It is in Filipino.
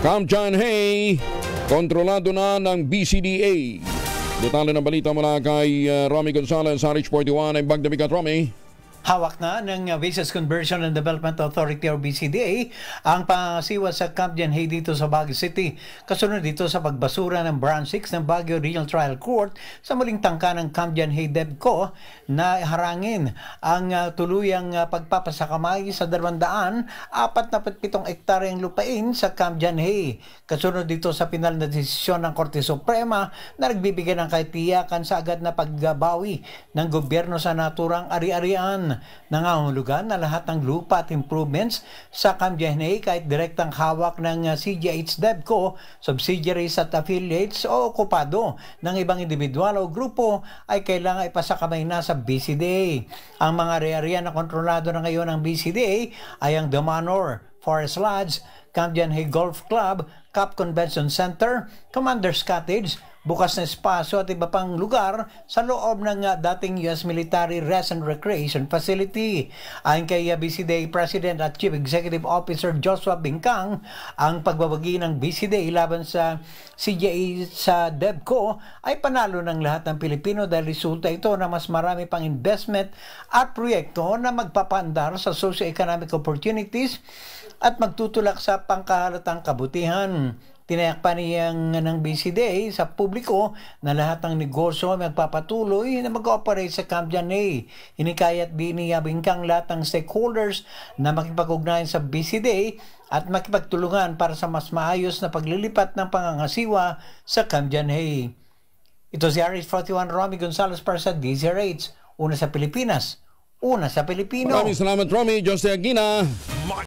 Camp John Hay, kontrolado na ng BCDA. Detalye ng balita mula kay Romy Gonzalez sa Rich 41. Ang Bagdabigat, Romy. Hawak na ng Visas Conversion and Development Authority or BCDA ang pangasiwa sa Camp John Hay dito sa Baguio City. Kasunod dito sa pagbasura ng Branch 6 ng Baguio Regional Trial Court sa muling tangka ng Camp John Hay DevCo na harangin ang tuluyang pagpapasakamay sa 247 ektaryang lupain sa Camp John Hay. Kasunod dito sa pinal na desisyon ng Korte Suprema na nagbibigay ng katiyakan sa agad na pagbawi ng gobyerno sa naturang ari-arian. Nangangahulugan na lahat ng lupa at improvements sa Camp John Hay kahit direktang hawak ng CGH DevCo, subsidiaries at affiliates o okupado ng ibang individual o grupo ay kailangan ipasakamay na sa BCDA. Ang mga area na kontrolado na ngayon ng BCDA ay ang The Manor, Forest Lodge, Camp John Hay Golf Club, Cap Convention Center, Commander's Cottage, bukas na espasyo at iba pang lugar sa loob ng dating U.S. Military Rest and Recreation Facility. Ayon kay BCDA President at Chief Executive Officer Joshua Bingkang, ang pagbabagi ng BCDA laban sa CGA sa DevCo ay panalo ng lahat ng Pilipino dahil resulta ito na mas marami pang investment at proyekto na magpapaandar sa socio-economic opportunities at magtutulak sa pangkahalatang kabutihan. Tinayak pa niyang ng BCDA sa publiko na lahat ng negosyo ay magpapatuloy na mag-ooperate sa Camp John Hay. Hinikayat din ni Bingkang lahat ng stakeholders na makipag-ugnayan sa BCDA at makipagtulungan para sa mas maayos na paglilipat ng pangangasiwa sa Camp John Hay. Ito si RH41 Romy Gonzalez para sa DZRH. Una sa Pilipinas, una sa Pilipino. Maraming salamat, Romy. Jose Aguina.